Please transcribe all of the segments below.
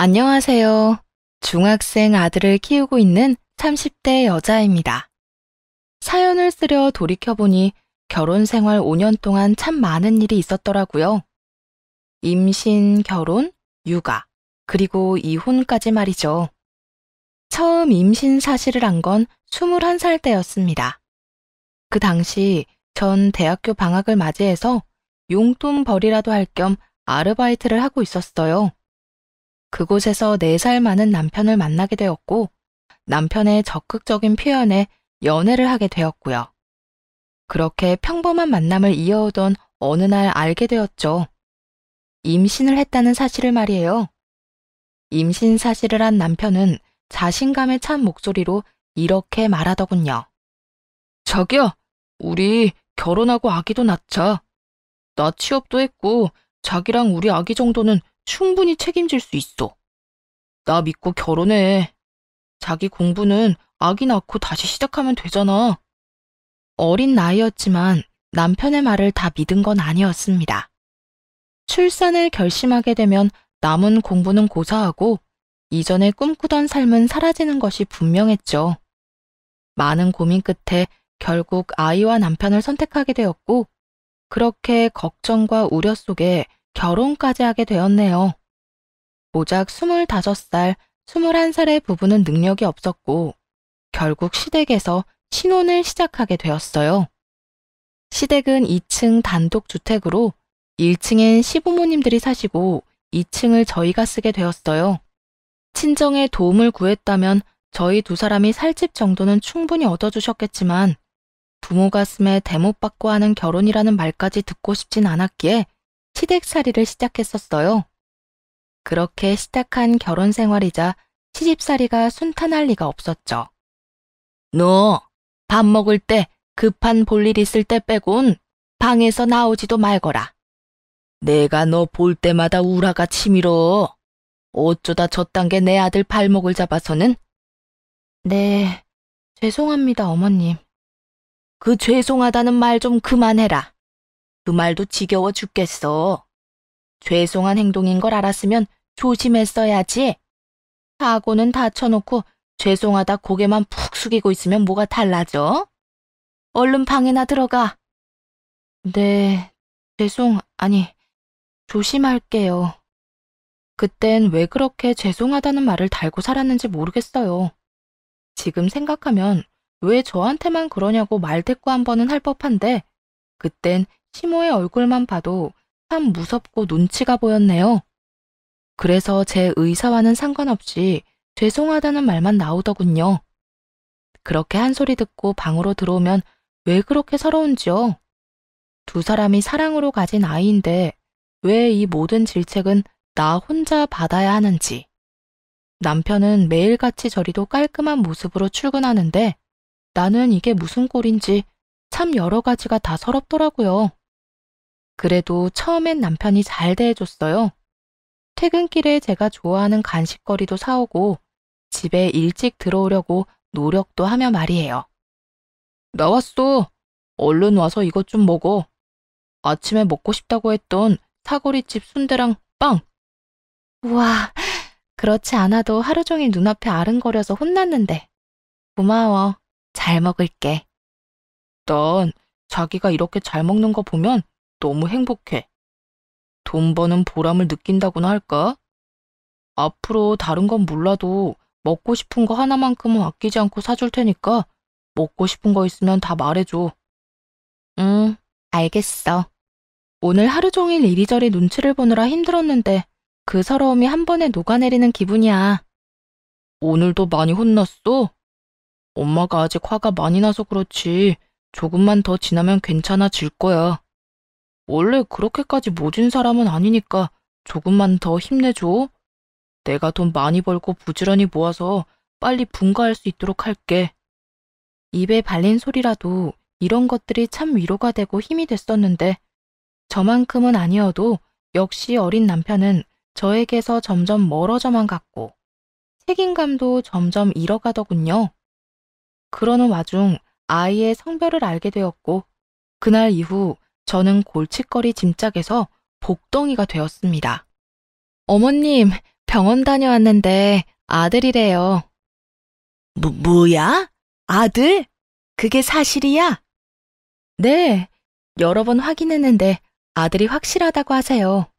안녕하세요. 중학생 아들을 키우고 있는 30대 여자입니다. 사연을 쓰려 돌이켜보니 결혼 생활 5년 동안 참 많은 일이 있었더라고요. 임신, 결혼, 육아, 그리고 이혼까지 말이죠. 처음 임신 사실을 안 건 21살 때였습니다. 그 당시 전 대학교 방학을 맞이해서 용돈벌이라도 할 겸 아르바이트를 하고 있었어요. 그곳에서 4살 많은 남편을 만나게 되었고, 남편의 적극적인 표현에 연애를 하게 되었고요. 그렇게 평범한 만남을 이어오던 어느 날 알게 되었죠. 임신을 했다는 사실을 말이에요. 임신 사실을 한 남편은 자신감에 찬 목소리로 이렇게 말하더군요. 자기야, 우리 결혼하고 아기도 낳자. 나 취업도 했고, 자기랑 우리 아기 정도는 충분히 책임질 수 있어. 나 믿고 결혼해. 자기 공부는 아기 낳고 다시 시작하면 되잖아. 어린 나이였지만 남편의 말을 다 믿은 건 아니었습니다. 출산을 결심하게 되면 남은 공부는 고사하고 이전에 꿈꾸던 삶은 사라지는 것이 분명했죠. 많은 고민 끝에 결국 아이와 남편을 선택하게 되었고, 그렇게 걱정과 우려 속에 결혼까지 하게 되었네요. 고작 25살, 21살의 부부는 능력이 없었고, 결국 시댁에서 신혼을 시작하게 되었어요. 시댁은 2층 단독주택으로 1층엔 시부모님들이 사시고 2층을 저희가 쓰게 되었어요. 친정에 도움을 구했다면 저희 두 사람이 살 집 정도는 충분히 얻어주셨겠지만 부모 가슴에 대못받고 하는 결혼이라는 말까지 듣고 싶진 않았기에 시댁살이를 시작했었어요. 그렇게 시작한 결혼 생활이자 시집살이가 순탄할 리가 없었죠. 너 밥 먹을 때 급한 볼일 있을 때 빼곤 방에서 나오지도 말거라. 내가 너 볼 때마다 우라가 치밀어. 어쩌다 저딴 게 내 아들 발목을 잡아서는? 네, 죄송합니다, 어머님. 그 죄송하다는 말 좀 그만해라. 그 말도 지겨워 죽겠어. 죄송한 행동인 걸 알았으면 조심했어야지. 사고는 다쳐놓고 죄송하다 고개만 푹 숙이고 있으면 뭐가 달라져? 얼른 방에나 들어가. 네, 아니, 조심할게요. 그땐 왜 그렇게 죄송하다는 말을 달고 살았는지 모르겠어요. 지금 생각하면 왜 저한테만 그러냐고 말대꾸 한 번은 할 법한데, 그땐 시모의 얼굴만 봐도 참 무섭고 눈치가 보였네요. 그래서 제 의사와는 상관없이 죄송하다는 말만 나오더군요. 그렇게 한 소리 듣고 방으로 들어오면 왜 그렇게 서러운지요? 두 사람이 사랑으로 가진 아이인데 왜 이 모든 질책은 나 혼자 받아야 하는지. 남편은 매일같이 저리도 깔끔한 모습으로 출근하는데 나는 이게 무슨 꼴인지 참 여러 가지가 다 서럽더라고요. 그래도 처음엔 남편이 잘 대해줬어요. 퇴근길에 제가 좋아하는 간식거리도 사오고 집에 일찍 들어오려고 노력도 하며 말이에요. 나왔어. 얼른 와서 이것 좀 먹어. 아침에 먹고 싶다고 했던 사거리집 순대랑 빵. 우와, 그렇지 않아도 하루 종일 눈앞에 아른거려서 혼났는데. 고마워. 잘 먹을게. 난 자기가 이렇게 잘 먹는 거 보면 너무 행복해. 돈 버는 보람을 느낀다고나 할까? 앞으로 다른 건 몰라도 먹고 싶은 거 하나만큼은 아끼지 않고 사줄 테니까 먹고 싶은 거 있으면 다 말해줘. 응, 알겠어. 오늘 하루 종일 이리저리 눈치를 보느라 힘들었는데 그 서러움이 한 번에 녹아내리는 기분이야. 오늘도 많이 혼났어? 엄마가 아직 화가 많이 나서 그렇지 조금만 더 지나면 괜찮아질 거야. 원래 그렇게까지 모진 사람은 아니니까 조금만 더 힘내줘. 내가 돈 많이 벌고 부지런히 모아서 빨리 분가할 수 있도록 할게. 입에 발린 소리라도 이런 것들이 참 위로가 되고 힘이 됐었는데 저만큼은 아니어도 역시 어린 남편은 저에게서 점점 멀어져만 갔고 책임감도 점점 잃어가더군요. 그러는 와중 아이의 성별을 알게 되었고 그날 이후 저는 골칫거리 짐짝에서 복덩이가 되었습니다. 어머님, 병원 다녀왔는데 아들이래요. 뭐야? 아들? 그게 사실이야? 네, 여러 번 확인했는데 아들이 확실하다고 하세요.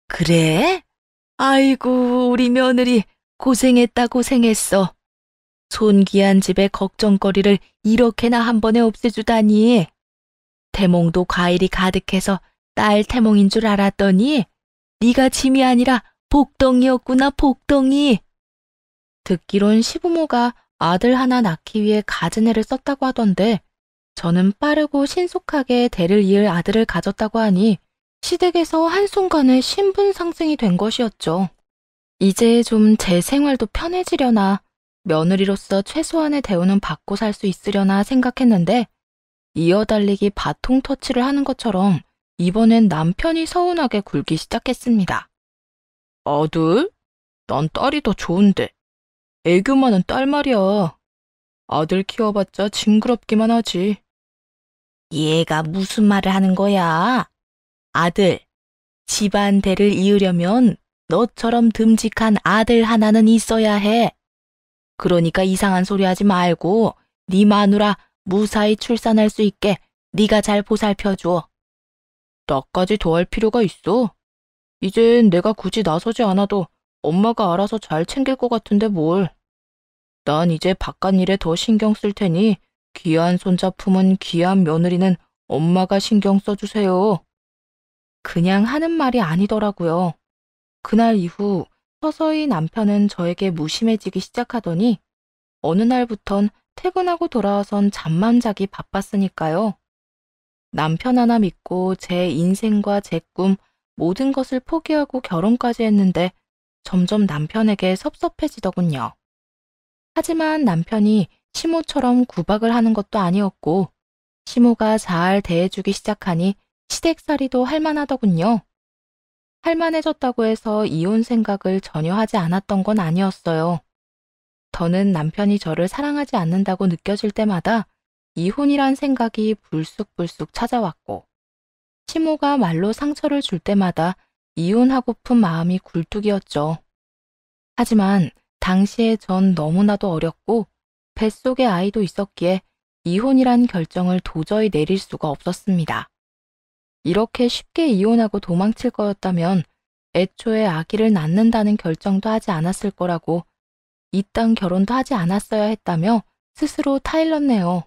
그래? 아이고, 우리 며느리 고생했다 고생했어. 손귀한 집의 걱정거리를 이렇게나 한 번에 없애주다니. 태몽도 과일이 가득해서 딸 태몽인 줄 알았더니 네가 짐이 아니라 복덩이였구나, 복덩이. 듣기론 시부모가 아들 하나 낳기 위해 가진애를 썼다고 하던데 저는 빠르고 신속하게 대를 이을 아들을 가졌다고 하니 시댁에서 한순간에 신분 상승이 된 것이었죠. 이제 좀 제 생활도 편해지려나 며느리로서 최소한의 대우는 받고 살 수 있으려나 생각했는데 이어달리기 바통 터치를 하는 것처럼 이번엔 남편이 서운하게 굴기 시작했습니다. 아들? 난 딸이 더 좋은데. 애교 많은 딸 말이야. 아들 키워봤자 징그럽기만 하지. 얘가 무슨 말을 하는 거야? 아들, 집안 대를 이으려면 너처럼 듬직한 아들 하나는 있어야 해. 그러니까 이상한 소리 하지 말고 네 마누라 무사히 출산할 수 있게 네가 잘 보살펴줘. 나까지 더 할 필요가 있어? 이젠 내가 굳이 나서지 않아도 엄마가 알아서 잘 챙길 것 같은데 뭘. 난 이제 바깥 일에 더 신경 쓸 테니 귀한 손자 품은 귀한 며느리는 엄마가 신경 써주세요. 그냥 하는 말이 아니더라고요. 그날 이후 서서히 남편은 저에게 무심해지기 시작하더니 어느 날부턴 퇴근하고 돌아와선 잠만 자기 바빴으니까요. 남편 하나 믿고 제 인생과 제 꿈 모든 것을 포기하고 결혼까지 했는데 점점 남편에게 섭섭해지더군요. 하지만 남편이 시모처럼 구박을 하는 것도 아니었고 시모가 잘 대해주기 시작하니 시댁살이도 할만하더군요. 할만해졌다고 해서 이혼 생각을 전혀 하지 않았던 건 아니었어요. 더는 남편이 저를 사랑하지 않는다고 느껴질 때마다 이혼이란 생각이 불쑥불쑥 찾아왔고 시모가 말로 상처를 줄 때마다 이혼하고픈 마음이 굴뚝이었죠. 하지만 당시에 전 너무나도 어렸고 뱃속에 아이도 있었기에 이혼이란 결정을 도저히 내릴 수가 없었습니다. 이렇게 쉽게 이혼하고 도망칠 거였다면 애초에 아기를 낳는다는 결정도 하지 않았을 거라고 이딴 결혼도 하지 않았어야 했다며 스스로 타일렀네요.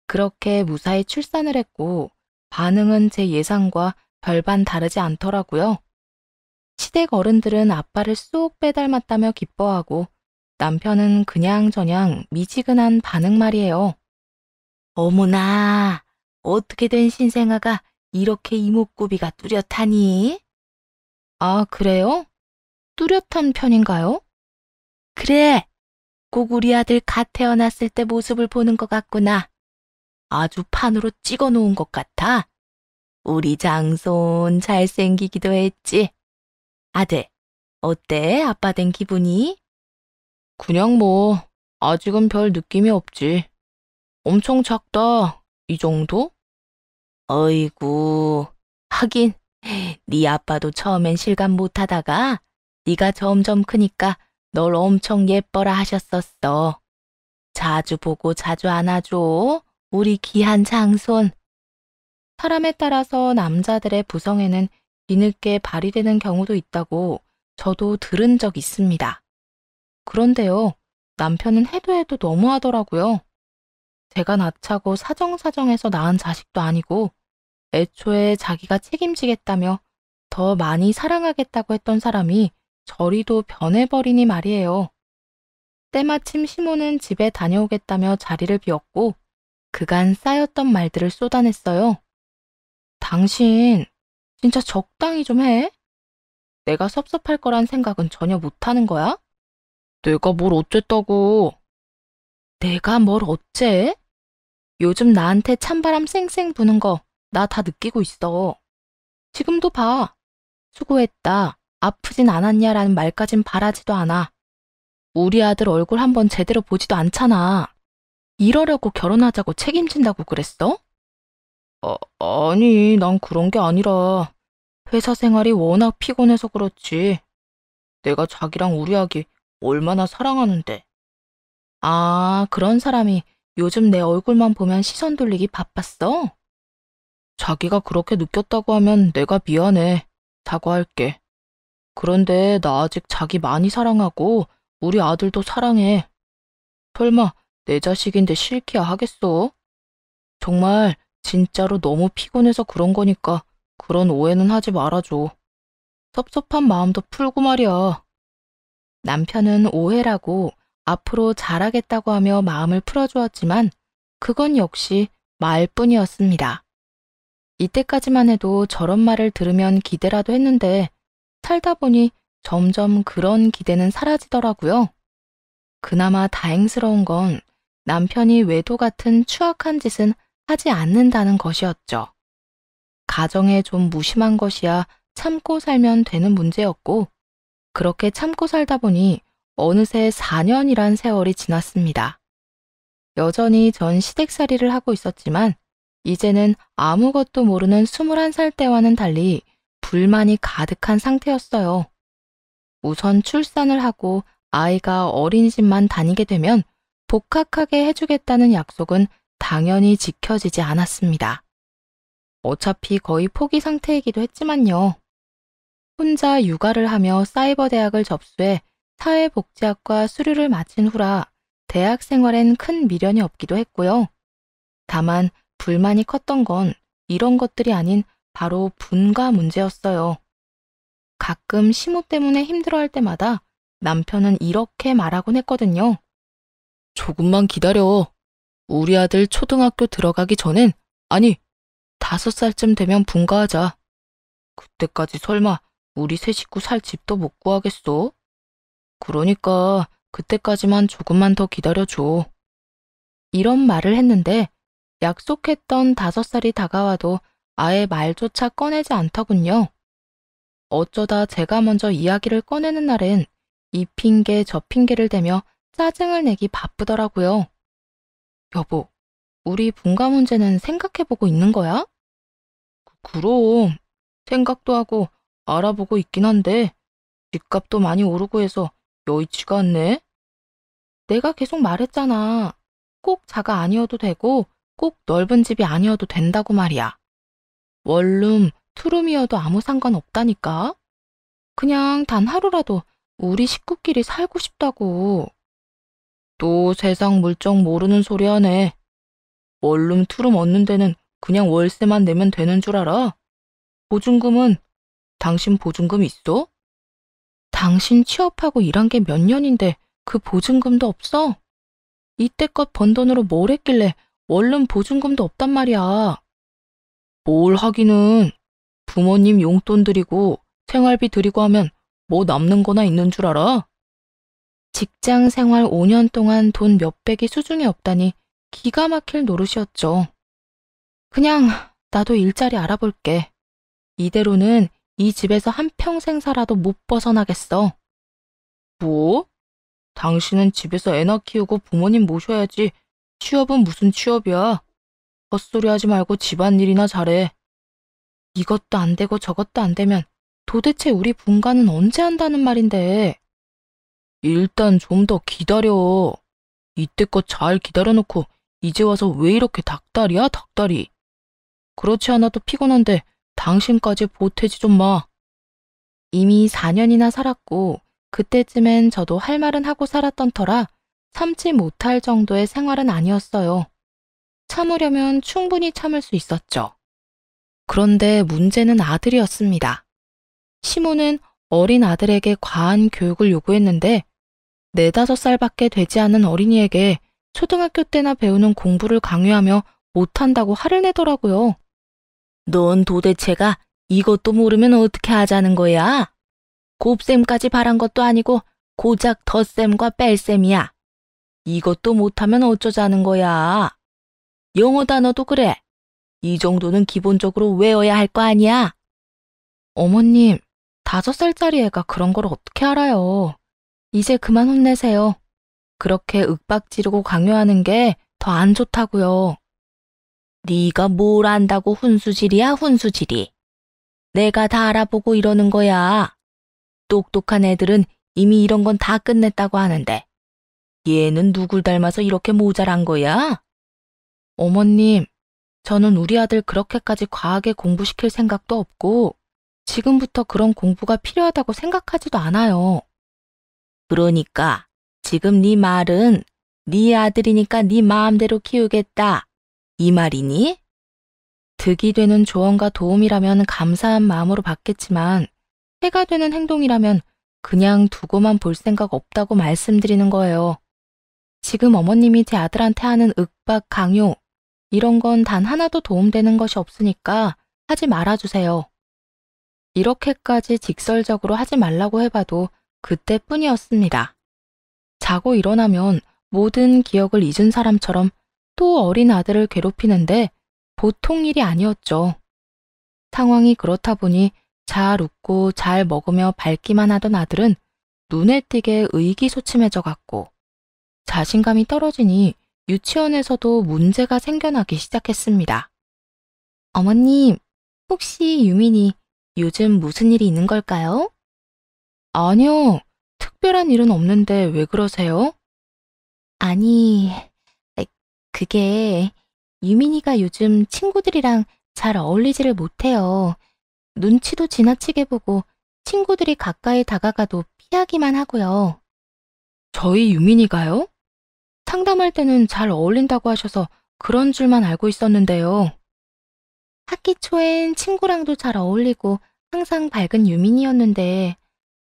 그렇게 무사히 출산을 했고 반응은 제 예상과 별반 다르지 않더라고요. 시댁 어른들은 아빠를 쏙 빼닮았다며 기뻐하고 남편은 그냥저냥 미지근한 반응 말이에요. 어머나, 어떻게 된 신생아가 이렇게 이목구비가 뚜렷하니? 아, 그래요? 뚜렷한 편인가요? 그래, 꼭 우리 아들 갓 태어났을 때 모습을 보는 것 같구나. 아주 판으로 찍어 놓은 것 같아. 우리 장손 잘생기기도 했지. 아들, 어때? 아빠 된 기분이? 그냥 뭐, 아직은 별 느낌이 없지. 엄청 작다. 이 정도? 어이구, 하긴, 네 아빠도 처음엔 실감 못하다가 네가 점점 크니까 널 엄청 예뻐라 하셨었어. 자주 보고 자주 안아줘. 우리 귀한 장손. 사람에 따라서 남자들의 부성애는 뒤늦게 발휘되는 경우도 있다고 저도 들은 적 있습니다. 그런데요, 남편은 해도 해도 너무하더라고요. 제가 낳자고 사정사정해서 낳은 자식도 아니고 애초에 자기가 책임지겠다며 더 많이 사랑하겠다고 했던 사람이 저리도 변해버리니 말이에요. 때마침 시모는 집에 다녀오겠다며 자리를 비웠고 그간 쌓였던 말들을 쏟아냈어요. 당신 진짜 적당히 좀 해? 내가 섭섭할 거란 생각은 전혀 못하는 거야? 내가 뭘 어쨌다고. 내가 뭘 어째? 요즘 나한테 찬바람 쌩쌩 부는 거 나 다 느끼고 있어. 지금도 봐. 수고했다. 아프진 않았냐라는 말까진 바라지도 않아. 우리 아들 얼굴 한번 제대로 보지도 않잖아. 이러려고 결혼하자고 책임진다고 그랬어? 아니, 난 그런 게 아니라 회사 생활이 워낙 피곤해서 그렇지. 내가 자기랑 우리 아기 얼마나 사랑하는데. 아, 그런 사람이 요즘 내 얼굴만 보면 시선 돌리기 바빴어? 자기가 그렇게 느꼈다고 하면 내가 미안해. 사과할게. 그런데 나 아직 자기 많이 사랑하고 우리 아들도 사랑해. 설마 내 자식인데 싫기야 하겠어? 정말 진짜로 너무 피곤해서 그런 거니까 그런 오해는 하지 말아줘. 섭섭한 마음도 풀고 말이야. 남편은 오해라고 앞으로 잘하겠다고 하며 마음을 풀어주었지만 그건 역시 말뿐이었습니다. 이때까지만 해도 저런 말을 들으면 기대라도 했는데 살다 보니 점점 그런 기대는 사라지더라고요. 그나마 다행스러운 건 남편이 외도 같은 추악한 짓은 하지 않는다는 것이었죠. 가정에 좀 무심한 것이야 참고 살면 되는 문제였고, 그렇게 참고 살다 보니 어느새 4년이란 세월이 지났습니다. 여전히 전 시댁살이를 하고 있었지만 이제는 아무것도 모르는 21살 때와는 달리 불만이 가득한 상태였어요. 우선 출산을 하고 아이가 어린이집만 다니게 되면 복학하게 해주겠다는 약속은 당연히 지켜지지 않았습니다. 어차피 거의 포기 상태이기도 했지만요. 혼자 육아를 하며 사이버 대학을 접수해 사회복지학과 수료를 마친 후라 대학 생활엔 큰 미련이 없기도 했고요. 다만 불만이 컸던 건 이런 것들이 아닌 바로 분가 문제였어요. 가끔 시모 때문에 힘들어할 때마다 남편은 이렇게 말하곤 했거든요. 조금만 기다려. 우리 아들 초등학교 들어가기 전엔, 아니, 5살쯤 되면 분가하자. 그때까지 설마 우리 세 식구 살 집도 못 구하겠어? 그러니까 그때까지만 조금만 더 기다려줘. 이런 말을 했는데 약속했던 5살이 다가와도 아예 말조차 꺼내지 않더군요. 어쩌다 제가 먼저 이야기를 꺼내는 날엔 이 핑계 저 핑계를 대며 짜증을 내기 바쁘더라고요. 여보, 우리 분가 문제는 생각해보고 있는 거야? 그럼 생각도 하고 알아보고 있긴 한데 집값도 많이 오르고 해서 여의치가 않네. 내가 계속 말했잖아. 꼭 자가 아니어도 되고 꼭 넓은 집이 아니어도 된다고 말이야. 원룸, 투룸이어도 아무 상관없다니까. 그냥 단 하루라도 우리 식구끼리 살고 싶다고. 또 세상 물정 모르는 소리 하네. 원룸, 투룸 얻는 데는 그냥 월세만 내면 되는 줄 알아? 보증금은 당신 보증금 있어? 당신 취업하고 일한 게 몇 년인데 그 보증금도 없어? 이때껏 번 돈으로 뭘 했길래 원룸 보증금도 없단 말이야. 뭘 하기는 부모님 용돈 드리고 생활비 드리고 하면 뭐 남는 거나 있는 줄 알아? 직장 생활 5년 동안 돈 몇백이 수중에 없다니 기가 막힐 노릇이었죠. 그냥 나도 일자리 알아볼게. 이대로는 이 집에서 한평생 살아도 못 벗어나겠어. 뭐? 당신은 집에서 애나 키우고 부모님 모셔야지. 취업은 무슨 취업이야. 헛소리 하지 말고 집안일이나 잘해. 이것도 안 되고 저것도 안 되면 도대체 우리 분가는 언제 한다는 말인데. 일단 좀 더 기다려. 이때껏 잘 기다려놓고 이제 와서 왜 이렇게 닭다리야, 닭다리. 그렇지 않아도 피곤한데 당신까지 보태지 좀 마. 이미 4년이나 살았고 그때쯤엔 저도 할 말은 하고 살았던 터라 참지 못할 정도의 생활은 아니었어요. 참으려면 충분히 참을 수 있었죠. 그런데 문제는 아들이었습니다. 시모는 어린 아들에게 과한 교육을 요구했는데 4~5살밖에 되지 않은 어린이에게 초등학교 때나 배우는 공부를 강요하며 못한다고 화를 내더라고요. 넌 도대체가 이것도 모르면 어떻게 하자는 거야? 곱셈까지 바란 것도 아니고 고작 덧셈과 뺄셈이야. 이것도 못하면 어쩌자는 거야? 영어 단어도 그래. 이 정도는 기본적으로 외워야 할 거 아니야? 어머님, 5살짜리 애가 그런 걸 어떻게 알아요? 이제 그만 혼내세요. 그렇게 윽박 지르고 강요하는 게 더 안 좋다고요. 네가 뭘 안다고 훈수질이야, 훈수질이. 내가 다 알아보고 이러는 거야. 똑똑한 애들은 이미 이런 건 다 끝냈다고 하는데 얘는 누굴 닮아서 이렇게 모자란 거야? 어머님, 저는 우리 아들 그렇게까지 과하게 공부시킬 생각도 없고 지금부터 그런 공부가 필요하다고 생각하지도 않아요. 그러니까 지금 네 말은 네 아들이니까 네 마음대로 키우겠다. 이 말이니? 득이 되는 조언과 도움이라면 감사한 마음으로 받겠지만 해가 되는 행동이라면 그냥 두고만 볼 생각 없다고 말씀드리는 거예요. 지금 어머님이 제 아들한테 하는 윽박, 강요, 이런 건 단 하나도 도움되는 것이 없으니까 하지 말아주세요. 이렇게까지 직설적으로 하지 말라고 해봐도 그때뿐이었습니다. 자고 일어나면 모든 기억을 잊은 사람처럼 또 어린 아들을 괴롭히는데 보통 일이 아니었죠. 상황이 그렇다 보니 잘 웃고 잘 먹으며 밝기만 하던 아들은 눈에 띄게 의기소침해져 갔고 자신감이 떨어지니 유치원에서도 문제가 생겨나기 시작했습니다. 어머님, 혹시 유민이 요즘 무슨 일이 있는 걸까요? 아니요, 특별한 일은 없는데 왜 그러세요? 아니, 그게 유민이가 요즘 친구들이랑 잘 어울리지를 못해요. 눈치도 지나치게 보고 친구들이 가까이 다가가도 피하기만 하고요. 저희 유민이가요? 상담할 때는 잘 어울린다고 하셔서 그런 줄만 알고 있었는데요. 학기 초엔 친구랑도 잘 어울리고 항상 밝은 유민이었는데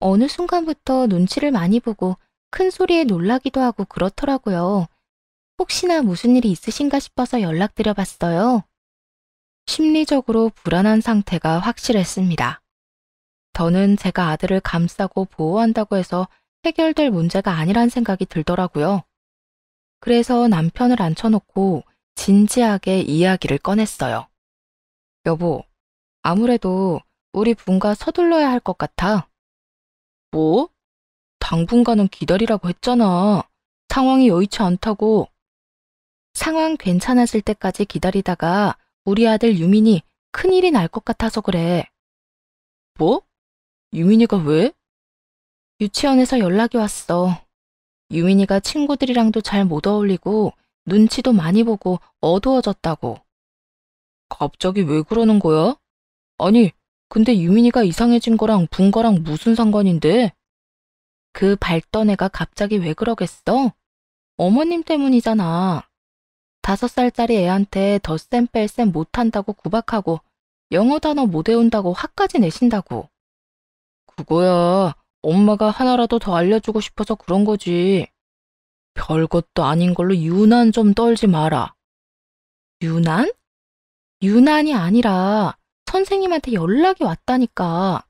어느 순간부터 눈치를 많이 보고 큰 소리에 놀라기도 하고 그렇더라고요. 혹시나 무슨 일이 있으신가 싶어서 연락드려봤어요. 심리적으로 불안한 상태가 확실했습니다. 저는 제가 아들을 감싸고 보호한다고 해서 해결될 문제가 아니란 생각이 들더라고요. 그래서 남편을 앉혀놓고 진지하게 이야기를 꺼냈어요. 여보, 아무래도 우리 분가 서둘러야 할 것 같아. 뭐? 당분간은 기다리라고 했잖아. 상황이 여의치 않다고. 상황 괜찮아질 때까지 기다리다가 우리 아들 유민이 큰일이 날 것 같아서 그래. 뭐? 유민이가 왜? 유치원에서 연락이 왔어. 유민이가 친구들이랑도 잘 못 어울리고 눈치도 많이 보고 어두워졌다고. 갑자기 왜 그러는 거야? 아니, 근데 유민이가 이상해진 거랑 분가랑 무슨 상관인데? 그 밝던 애가 갑자기 왜 그러겠어? 어머님 때문이잖아. 5살짜리 애한테 덧셈 뺄셈 못한다고 구박하고 영어 단어 못 외운다고 화까지 내신다고. 그거야, 엄마가 하나라도 더 알려주고 싶어서 그런 거지. 별것도 아닌 걸로 유난 좀 떨지 마라. 유난? 유난이 아니라 선생님한테 연락이 왔다니까.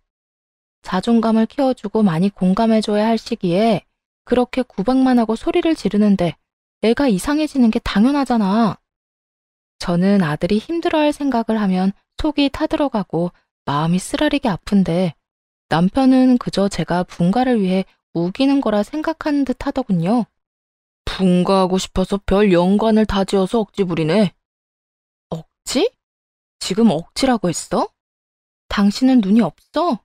자존감을 키워주고 많이 공감해줘야 할 시기에 그렇게 구박만 하고 소리를 지르는데 애가 이상해지는 게 당연하잖아. 저는 아들이 힘들어할 생각을 하면 속이 타들어가고 마음이 쓰라리게 아픈데 남편은 그저 제가 분가를 위해 우기는 거라 생각하는 듯 하더군요. 분가하고 싶어서 별 연관을 다 지어서 억지 부리네. 억지? 지금 억지라고 했어? 당신은 눈이 없어?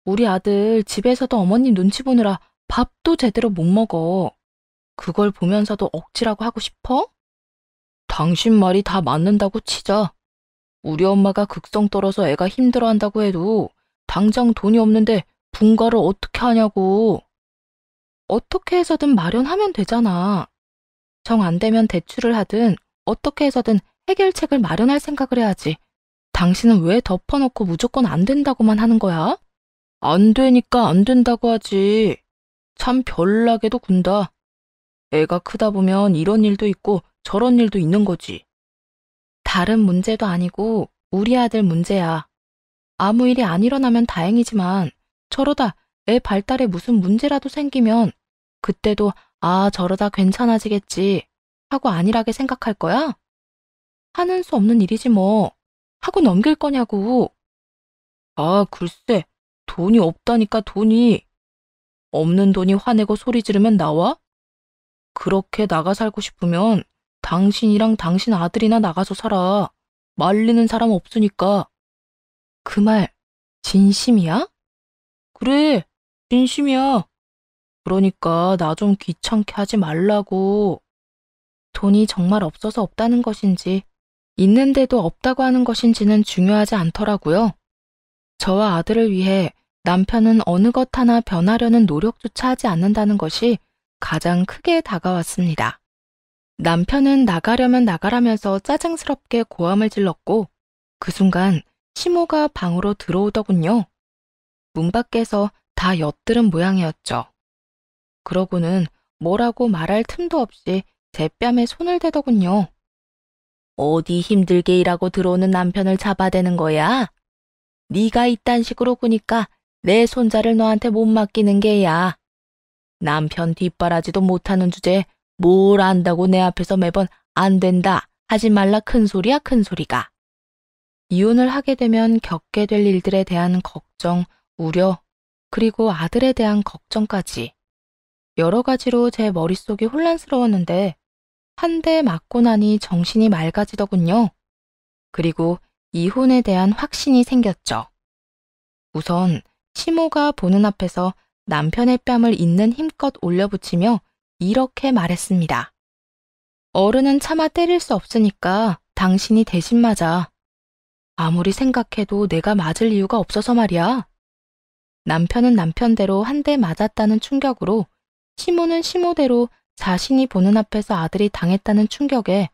우리 아들 집에서도 어머님 눈치 보느라 밥도 제대로 못 먹어. 그걸 보면서도 억지라고 하고 싶어? 당신 말이 다 맞는다고 치자. 우리 엄마가 극성 떨어서 애가 힘들어한다고 해도 당장 돈이 없는데 분가를 어떻게 하냐고. 어떻게 해서든 마련하면 되잖아. 정 안 되면 대출을 하든 어떻게 해서든 해결책을 마련할 생각을 해야지. 당신은 왜 덮어놓고 무조건 안 된다고만 하는 거야? 안 되니까 안 된다고 하지. 참 별나게도 군다. 애가 크다 보면 이런 일도 있고 저런 일도 있는 거지. 다른 문제도 아니고 우리 아들 문제야. 아무 일이 안 일어나면 다행이지만 저러다 애 발달에 무슨 문제라도 생기면 그때도 아, 저러다 괜찮아지겠지 하고 안일하게 생각할 거야? 하는 수 없는 일이지 뭐. 하고 넘길 거냐고. 아, 글쎄. 돈이 없다니까 돈이. 없는 돈이 화내고 소리 지르면 나와? 그렇게 나가 살고 싶으면 당신이랑 당신 아들이나 나가서 살아. 말리는 사람 없으니까. 그 말 진심이야? 그래. 진심이야. 그러니까 나 좀 귀찮게 하지 말라고. 돈이 정말 없어서 없다는 것인지, 있는데도 없다고 하는 것인지는 중요하지 않더라고요. 저와 아들을 위해 남편은 어느 것 하나 변하려는 노력조차 하지 않는다는 것이 가장 크게 다가왔습니다. 남편은 나가려면 나가라면서 짜증스럽게 고함을 질렀고, 그 순간 시모가 방으로 들어오더군요. 문 밖에서 다 엿들은 모양이었죠. 그러고는 뭐라고 말할 틈도 없이 제 뺨에 손을 대더군요. 어디 힘들게 일하고 들어오는 남편을 잡아대는 거야? 네가 이딴 식으로 구니까 내 손자를 너한테 못 맡기는 게야. 남편 뒷바라지도 못하는 주제에 뭘 안다고 내 앞에서 매번 안 된다, 하지 말라 큰 소리야 큰 소리가. 이혼을 하게 되면 겪게 될 일들에 대한 걱정, 우려, 그리고 아들에 대한 걱정까지 여러 가지로 제 머릿속이 혼란스러웠는데 한 대 맞고 나니 정신이 맑아지더군요. 그리고 이혼에 대한 확신이 생겼죠. 우선 시모가 보는 앞에서 남편의 뺨을 있는 힘껏 올려붙이며 이렇게 말했습니다. 어른은 차마 때릴 수 없으니까 당신이 대신 맞아. 아무리 생각해도 내가 맞을 이유가 없어서 말이야. 남편은 남편대로 한 대 맞았다는 충격으로, 시모는 시모대로 자신이 보는 앞에서 아들이 당했다는 충격에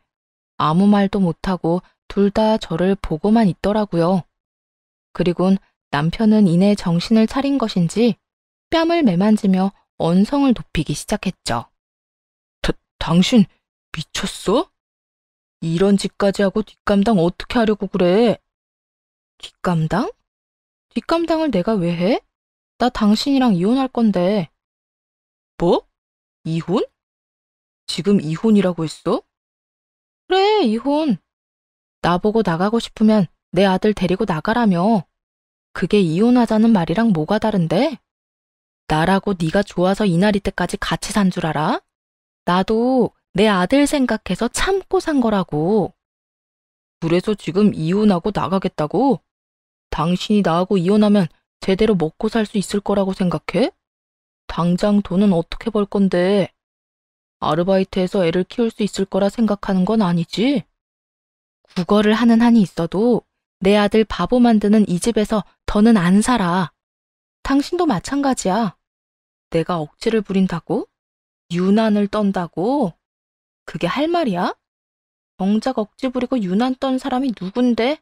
아무 말도 못하고 둘 다 저를 보고만 있더라고요. 그리곤 남편은 이내 정신을 차린 것인지 뺨을 매만지며 언성을 높이기 시작했죠. 당신 미쳤어? 이런 짓까지 하고 뒷감당 어떻게 하려고 그래? 뒷감당? 뒷감당을 내가 왜 해? 나 당신이랑 이혼할 건데. 뭐? 이혼? 지금 이혼이라고 했어? 그래, 이혼. 나보고 나가고 싶으면 내 아들 데리고 나가라며. 그게 이혼하자는 말이랑 뭐가 다른데? 나라고 네가 좋아서 이날이 때까지 같이 산 줄 알아? 나도 내 아들 생각해서 참고 산 거라고. 그래서 지금 이혼하고 나가겠다고? 당신이 나하고 이혼하면 제대로 먹고 살 수 있을 거라고 생각해? 당장 돈은 어떻게 벌 건데? 아르바이트해서 애를 키울 수 있을 거라 생각하는 건 아니지? 국어를 하는 한이 있어도 내 아들 바보 만드는 이 집에서 더는 안 살아. 당신도 마찬가지야. 내가 억지를 부린다고? 유난을 떤다고? 그게 할 말이야? 정작 억지 부리고 유난 떤 사람이 누군데?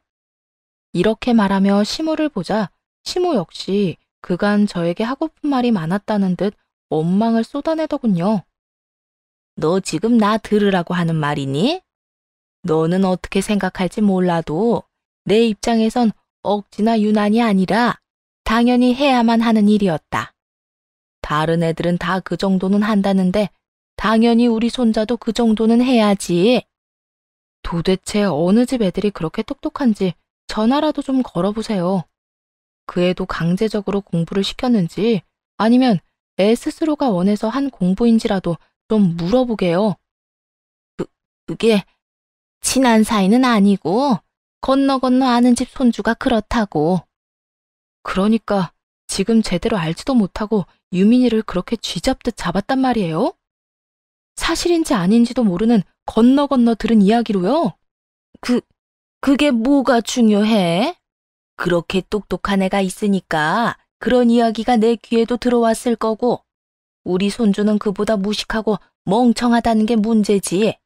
이렇게 말하며 시모를 보자 시모 역시 그간 저에게 하고픈 말이 많았다는 듯 원망을 쏟아내더군요. 너 지금 나 들으라고 하는 말이니? 너는 어떻게 생각할지 몰라도 내 입장에선 억지나 유난이 아니라 당연히 해야만 하는 일이었다. 다른 애들은 다 그 정도는 한다는데 당연히 우리 손자도 그 정도는 해야지. 도대체 어느 집 애들이 그렇게 똑똑한지 전화라도 좀 걸어보세요. 그 애도 강제적으로 공부를 시켰는지 아니면 애 스스로가 원해서 한 공부인지라도 좀 물어보게요. 그게 친한 사이는 아니고 건너 아는 집 손주가 그렇다고. 그러니까 지금 제대로 알지도 못하고 유민이를 그렇게 쥐잡듯 잡았단 말이에요? 사실인지 아닌지도 모르는 건너 들은 이야기로요? 그게 뭐가 중요해? 그렇게 똑똑한 애가 있으니까 그런 이야기가 내 귀에도 들어왔을 거고, 우리 손주는 그보다 무식하고 멍청하다는 게 문제지.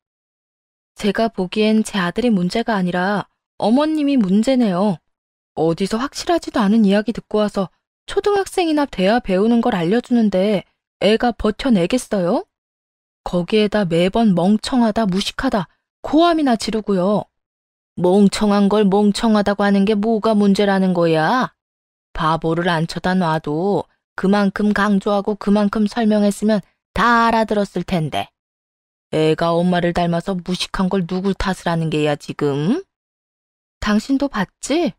제가 보기엔 제 아들이 문제가 아니라 어머님이 문제네요. 어디서 확실하지도 않은 이야기 듣고 와서 초등학생이나 돼야 배우는 걸 알려주는데 애가 버텨내겠어요? 거기에다 매번 멍청하다, 무식하다, 고함이나 지르고요. 멍청한 걸 멍청하다고 하는 게 뭐가 문제라는 거야? 바보를 안 쳐다 놔도 그만큼 강조하고 그만큼 설명했으면 다 알아들었을 텐데. 애가 엄마를 닮아서 무식한 걸 누굴 탓을 하는 게야 지금? 당신도 봤지?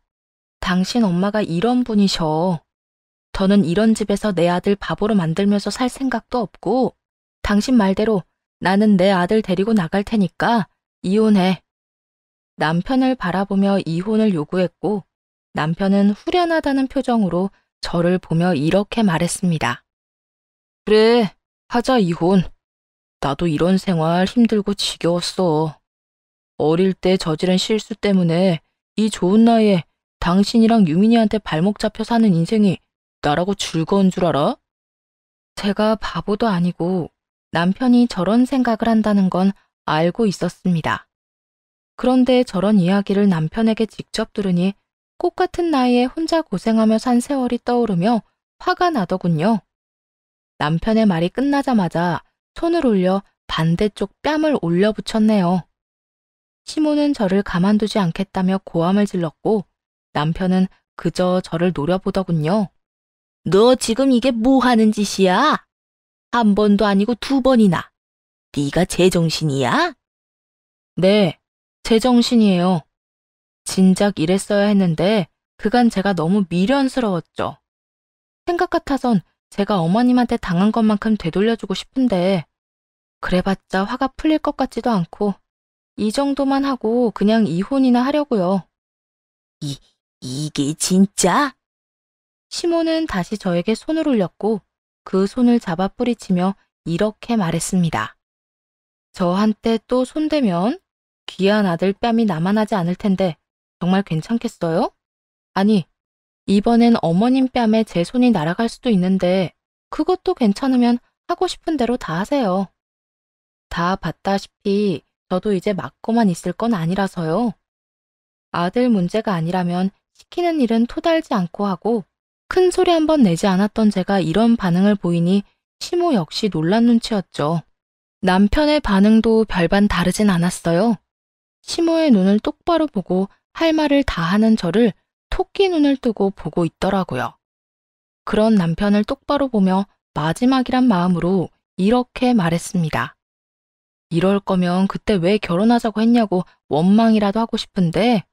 당신 엄마가 이런 분이셔. 저는 이런 집에서 내 아들 바보로 만들면서 살 생각도 없고, 당신 말대로 나는 내 아들 데리고 나갈 테니까 이혼해. 남편을 바라보며 이혼을 요구했고, 남편은 후련하다는 표정으로 저를 보며 이렇게 말했습니다. 그래, 하자 이혼. 나도 이런 생활 힘들고 지겨웠어. 어릴 때 저지른 실수 때문에 이 좋은 나이에 당신이랑 유민이한테 발목 잡혀 사는 인생이 나라고 즐거운 줄 알아? 제가 바보도 아니고 남편이 저런 생각을 한다는 건 알고 있었습니다. 그런데 저런 이야기를 남편에게 직접 들으니 꽃 같은 나이에 혼자 고생하며 산 세월이 떠오르며 화가 나더군요. 남편의 말이 끝나자마자 손을 올려 반대쪽 뺨을 올려붙였네요. 시모는 저를 가만두지 않겠다며 고함을 질렀고 남편은 그저 저를 노려보더군요. 너 지금 이게 뭐 하는 짓이야? 한 번도 아니고 두 번이나. 네가 제정신이야? 네, 제정신이에요. 진작 이랬어야 했는데 그간 제가 너무 미련스러웠죠. 생각 같아선 제가 어머님한테 당한 것만큼 되돌려주고 싶은데 그래봤자 화가 풀릴 것 같지도 않고 이 정도만 하고 그냥 이혼이나 하려고요. 이게 진짜? 시모는 다시 저에게 손을 올렸고 그 손을 잡아 뿌리치며 이렇게 말했습니다. 저한테 또 손대면 귀한 아들 뺨이 남아나지 않을 텐데 정말 괜찮겠어요? 아니, 이번엔 어머님 뺨에 제 손이 날아갈 수도 있는데 그것도 괜찮으면 하고 싶은 대로 다 하세요. 다 봤다시피 저도 이제 맞고만 있을 건 아니라서요. 아들 문제가 아니라면 시키는 일은 토달지 않고 하고 큰 소리 한 번 내지 않았던 제가 이런 반응을 보이니 시모 역시 놀란 눈치였죠. 남편의 반응도 별반 다르진 않았어요. 시모의 눈을 똑바로 보고 할 말을 다 하는 저를 토끼 눈을 뜨고 보고 있더라고요. 그런 남편을 똑바로 보며 마지막이란 마음으로 이렇게 말했습니다. 이럴 거면 그때 왜 결혼하자고 했냐고 원망이라도 하고 싶은데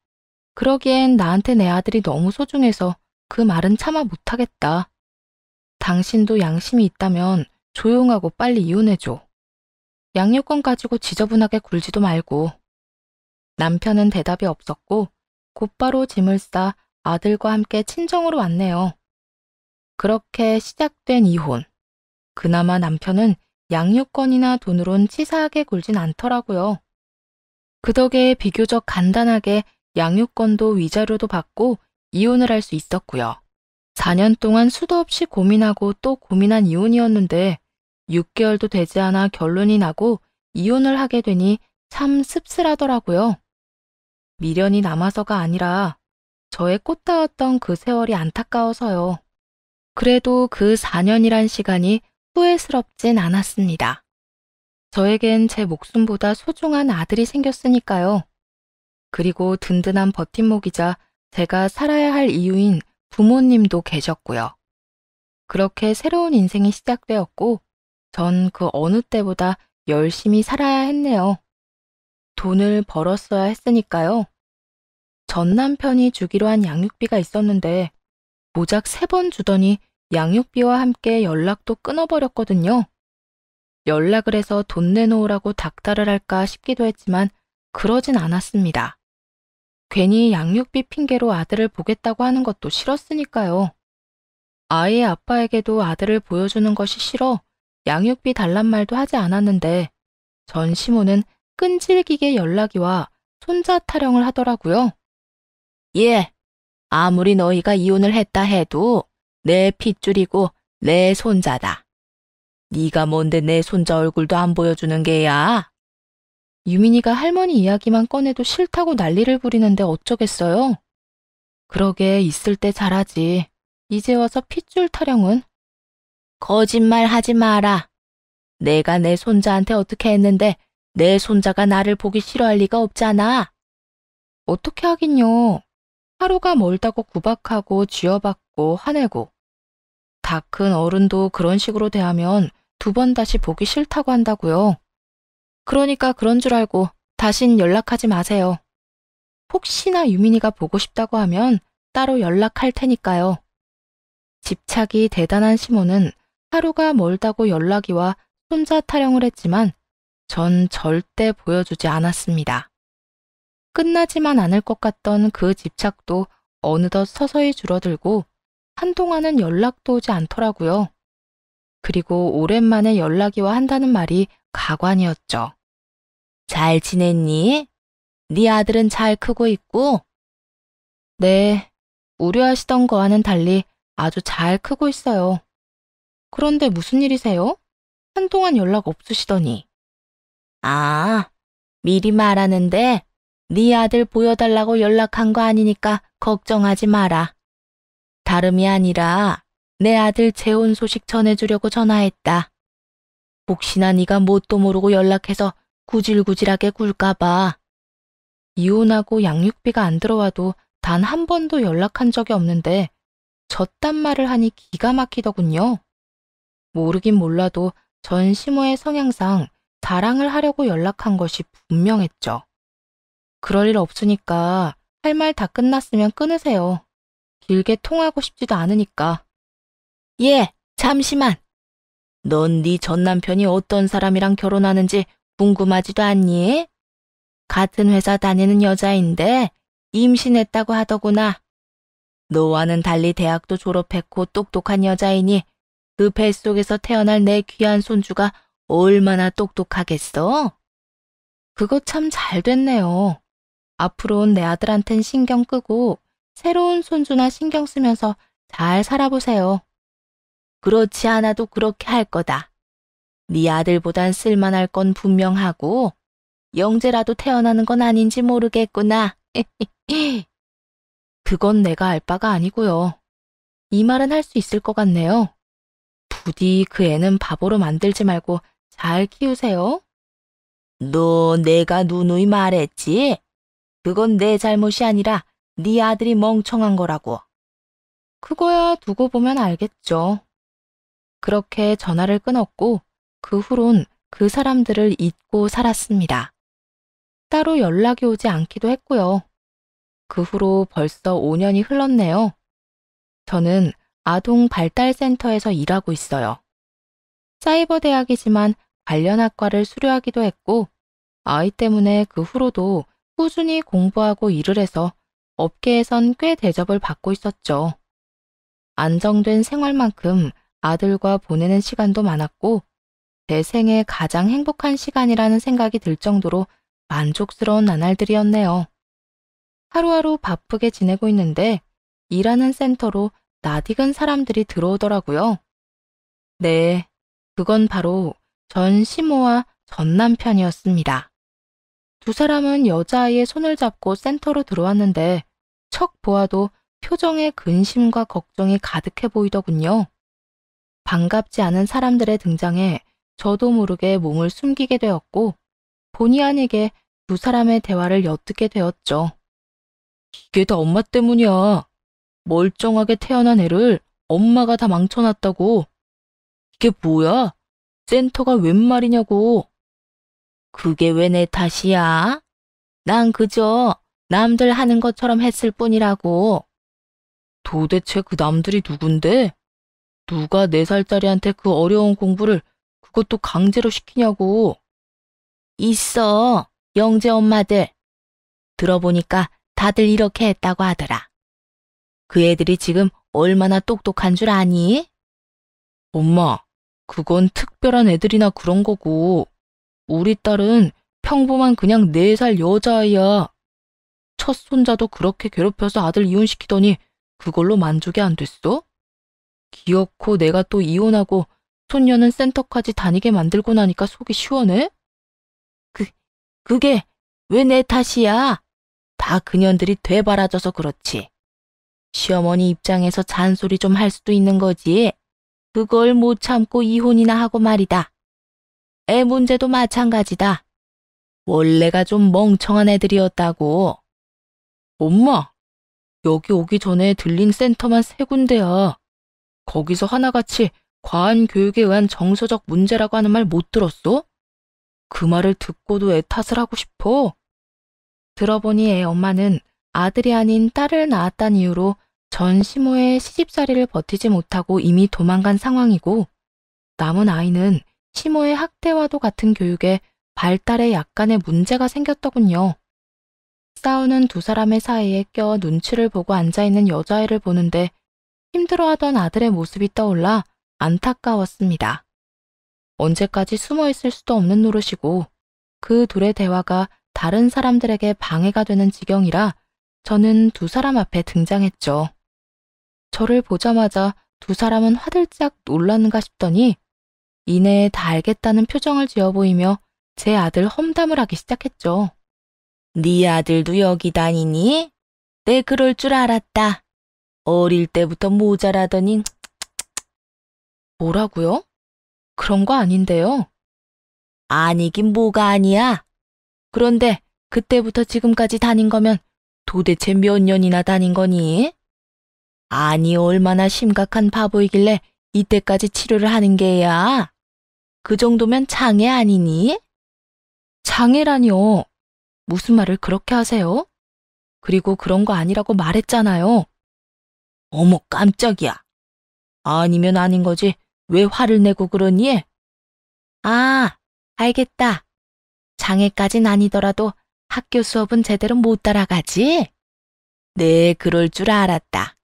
그러기엔 나한테 내 아들이 너무 소중해서 그 말은 참아 못하겠다. 당신도 양심이 있다면 조용하고 빨리 이혼해줘. 양육권 가지고 지저분하게 굴지도 말고. 남편은 대답이 없었고 곧바로 짐을 싸 아들과 함께 친정으로 왔네요. 그렇게 시작된 이혼. 그나마 남편은 양육권이나 돈으론 치사하게 굴진 않더라고요. 그 덕에 비교적 간단하게 양육권도 위자료도 받고 이혼을 할 수 있었고요. 4년 동안 수도 없이 고민하고 또 고민한 이혼이었는데 6개월도 되지 않아 결론이 나고 이혼을 하게 되니 참 씁쓸하더라고요. 미련이 남아서가 아니라 저의 꽃다웠던 그 세월이 안타까워서요. 그래도 그 4년이란 시간이 후회스럽진 않았습니다. 저에겐 제 목숨보다 소중한 아들이 생겼으니까요. 그리고 든든한 버팀목이자 제가 살아야 할 이유인 부모님도 계셨고요. 그렇게 새로운 인생이 시작되었고 전 그 어느 때보다 열심히 살아야 했네요. 돈을 벌었어야 했으니까요. 전 남편이 주기로 한 양육비가 있었는데 모작 3번 주더니 양육비와 함께 연락도 끊어버렸거든요. 연락을 해서 돈 내놓으라고 닥달을 할까 싶기도 했지만 그러진 않았습니다. 괜히 양육비 핑계로 아들을 보겠다고 하는 것도 싫었으니까요. 아이의 아빠에게도 아들을 보여주는 것이 싫어 양육비 달란 말도 하지 않았는데 전 시모는 끈질기게 연락이 와 손자 타령을 하더라고요. 예, 아무리 너희가 이혼을 했다 해도 내 핏줄이고 내 손자다. 네가 뭔데 내 손자 얼굴도 안 보여주는 게야? 유민이가 할머니 이야기만 꺼내도 싫다고 난리를 부리는데 어쩌겠어요? 그러게 있을 때 잘하지. 이제 와서 핏줄 타령은? 거짓말 하지 마라. 내가 내 손자한테 어떻게 했는데 내 손자가 나를 보기 싫어할 리가 없잖아. 어떻게 하긴요. 하루가 멀다고 구박하고 쥐어받고 화내고 다 큰 어른도 그런 식으로 대하면 2번 다시 보기 싫다고 한다고요. 그러니까 그런 줄 알고 다신 연락하지 마세요. 혹시나 유민이가 보고 싶다고 하면 따로 연락할 테니까요. 집착이 대단한 시모는 하루가 멀다고 연락이 와 손자 타령을 했지만 전 절대 보여주지 않았습니다. 끝나지만 않을 것 같던 그 집착도 어느덧 서서히 줄어들고 한동안은 연락도 오지 않더라고요. 그리고 오랜만에 연락이와 한다는 말이 가관이었죠. 잘 지냈니? 네 아들은 잘 크고 있고? 네, 우려하시던 거와는 달리 아주 잘 크고 있어요. 그런데 무슨 일이세요? 한동안 연락 없으시더니. 아, 미리 말하는데 네 아들 보여달라고 연락한 거 아니니까 걱정하지 마라. 다름이 아니라 내 아들 재혼 소식 전해주려고 전화했다. 혹시나 네가 뭣도 모르고 연락해서 구질구질하게 굴까 봐. 이혼하고 양육비가 안 들어와도 단 한 번도 연락한 적이 없는데 저딴 말을 하니 기가 막히더군요. 모르긴 몰라도 전 시모의 성향상 자랑을 하려고 연락한 것이 분명했죠. 그럴 일 없으니까 할 말 다 끝났으면 끊으세요. 길게 통하고 싶지도 않으니까. 예, 잠시만. 넌 네 전 남편이 어떤 사람이랑 결혼하는지 궁금하지도 않니? 같은 회사 다니는 여자인데 임신했다고 하더구나. 너와는 달리 대학도 졸업했고 똑똑한 여자이니 그 뱃속에서 태어날 내 귀한 손주가 얼마나 똑똑하겠어? 그거 참 잘 됐네요. 앞으로는 내 아들한텐 신경 끄고 새로운 손주나 신경 쓰면서 잘 살아보세요. 그렇지 않아도 그렇게 할 거다. 네 아들보단 쓸만할 건 분명하고 영재라도 태어나는 건 아닌지 모르겠구나. 그건 내가 알 바가 아니고요. 이 말은 할 수 있을 것 같네요. 부디 그 애는 바보로 만들지 말고 잘 키우세요. 너 내가 누누이 말했지? 그건 내 잘못이 아니라 네 아들이 멍청한 거라고. 그거야 두고 보면 알겠죠. 그렇게 전화를 끊었고 그 후론 그 사람들을 잊고 살았습니다. 따로 연락이 오지 않기도 했고요. 그 후로 벌써 5년이 흘렀네요. 저는 아동 발달센터에서 일하고 있어요. 사이버 대학이지만 관련 학과를 수료하기도 했고 아이 때문에 그 후로도 꾸준히 공부하고 일을 해서 업계에선 꽤 대접을 받고 있었죠. 안정된 생활만큼 아들과 보내는 시간도 많았고 제 생애 가장 행복한 시간이라는 생각이 들 정도로 만족스러운 나날들이었네요. 하루하루 바쁘게 지내고 있는데 일하는 센터로 낯익은 사람들이 들어오더라고요. 네, 그건 바로 전 시모와 전 남편이었습니다. 두 사람은 여자아이의 손을 잡고 센터로 들어왔는데 척 보아도 표정에 근심과 걱정이 가득해 보이더군요. 반갑지 않은 사람들의 등장에 저도 모르게 몸을 숨기게 되었고 본의 아니게 두 사람의 대화를 엿듣게 되었죠. 이게 다 엄마 때문이야. 멀쩡하게 태어난 애를 엄마가 다 망쳐놨다고. 이게 뭐야? 센터가 웬 말이냐고. 그게 왜 내 탓이야? 난 그저 남들 하는 것처럼 했을 뿐이라고. 도대체 그 남들이 누군데? 누가 4살짜리한테 그 어려운 공부를 그것도 강제로 시키냐고. 있어, 영재 엄마들. 들어보니까 다들 이렇게 했다고 하더라. 그 애들이 지금 얼마나 똑똑한 줄 아니? 엄마, 그건 특별한 애들이나 그런 거고 우리 딸은 평범한 그냥 4살 여자아이야. 첫 손자도 그렇게 괴롭혀서 아들 이혼시키더니 그걸로 만족이 안 됐어? 기어코 내가 또 이혼하고 손녀는 센터까지 다니게 만들고 나니까 속이 시원해? 그게 왜 내 탓이야? 다 그년들이 되바라져서 그렇지. 시어머니 입장에서 잔소리 좀 할 수도 있는 거지. 그걸 못 참고 이혼이나 하고 말이다. 애 문제도 마찬가지다. 원래가 좀 멍청한 애들이었다고. 엄마, 여기 오기 전에 들린 센터만 3군데야. 거기서 하나같이 과한 교육에 의한 정서적 문제라고 하는 말 못 들었어? 그 말을 듣고도 애 탓을 하고 싶어. 들어보니 애 엄마는 아들이 아닌 딸을 낳았다는 이유로 전 시모의 시집살이를 버티지 못하고 이미 도망간 상황이고 남은 아이는 시모의 학대와도 같은 교육에 발달에 약간의 문제가 생겼더군요. 싸우는 두 사람의 사이에 껴 눈치를 보고 앉아있는 여자아이를 보는데 힘들어하던 아들의 모습이 떠올라 안타까웠습니다. 언제까지 숨어 있을 수도 없는 노릇이고 그 둘의 대화가 다른 사람들에게 방해가 되는 지경이라 저는 두 사람 앞에 등장했죠. 저를 보자마자 두 사람은 화들짝 놀랐는가 싶더니 이내에 다 알겠다는 표정을 지어 보이며 제 아들 험담을 하기 시작했죠. 네 아들도 여기 다니니? 내 그럴 줄 알았다. 어릴 때부터 모자라더니. 뭐라고요? 그런 거 아닌데요. 아니긴 뭐가 아니야. 그런데 그때부터 지금까지 다닌 거면 도대체 몇 년이나 다닌 거니? 아니, 얼마나 심각한 바보이길래 이때까지 치료를 하는 게야? 그 정도면 장애 아니니? 장애라니요. 무슨 말을 그렇게 하세요? 그리고 그런 거 아니라고 말했잖아요. 어머, 깜짝이야. 아니면 아닌 거지. 왜 화를 내고 그러니? 아, 알겠다. 장애까진 아니더라도 학교 수업은 제대로 못 따라가지? 네, 그럴 줄 알았다.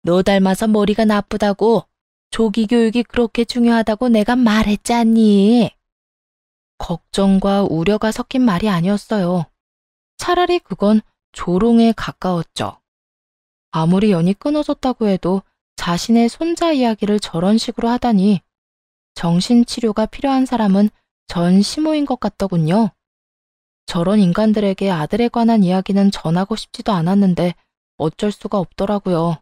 너 닮아서 머리가 나쁘다고, 조기 교육이 그렇게 중요하다고 내가 말했잖니. 걱정과 우려가 섞인 말이 아니었어요. 차라리 그건 조롱에 가까웠죠. 아무리 연이 끊어졌다고 해도 자신의 손자 이야기를 저런 식으로 하다니 정신치료가 필요한 사람은 전 시모인 것 같더군요. 저런 인간들에게 아들에 관한 이야기는 전하고 싶지도 않았는데 어쩔 수가 없더라고요.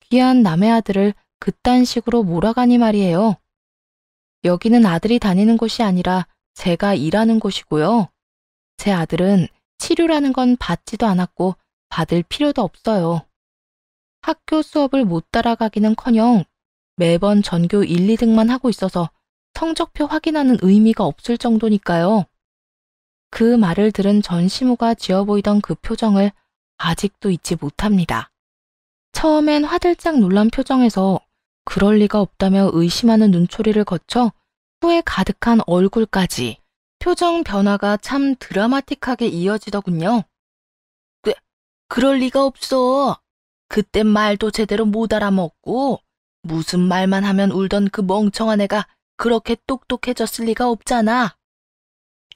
귀한 남의 아들을 그딴 식으로 몰아가니 말이에요. 여기는 아들이 다니는 곳이 아니라 제가 일하는 곳이고요. 제 아들은 치료라는 건 받지도 않았고 받을 필요도 없어요. 학교 수업을 못 따라가기는커녕 매번 전교 1, 2등만 하고 있어서 성적표 확인하는 의미가 없을 정도니까요. 그 말을 들은 전 시모가 지어 보이던 그 표정을 아직도 잊지 못합니다. 처음엔 화들짝 놀란 표정에서 그럴 리가 없다며 의심하는 눈초리를 거쳐 후회 가득한 얼굴까지 표정 변화가 참 드라마틱하게 이어지더군요. 그럴 리가 없어. 그땐 말도 제대로 못 알아먹고 무슨 말만 하면 울던 그 멍청한 애가 그렇게 똑똑해졌을 리가 없잖아.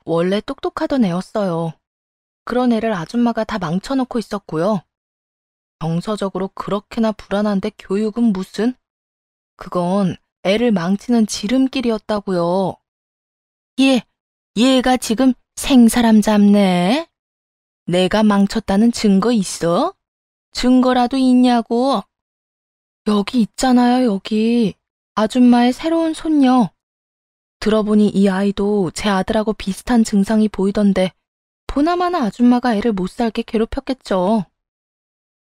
원래 똑똑하던 애였어요. 그런 애를 아줌마가 다 망쳐놓고 있었고요. 정서적으로 그렇게나 불안한데 교육은 무슨? 그건 애를 망치는 지름길이었다고요. 얘가 지금 생사람 잡네. 내가 망쳤다는 증거 있어? 증거라도 있냐고. 여기 있잖아요, 여기. 아줌마의 새로운 손녀. 들어보니 이 아이도 제 아들하고 비슷한 증상이 보이던데 보나마나 아줌마가 애를 못 살게 괴롭혔겠죠.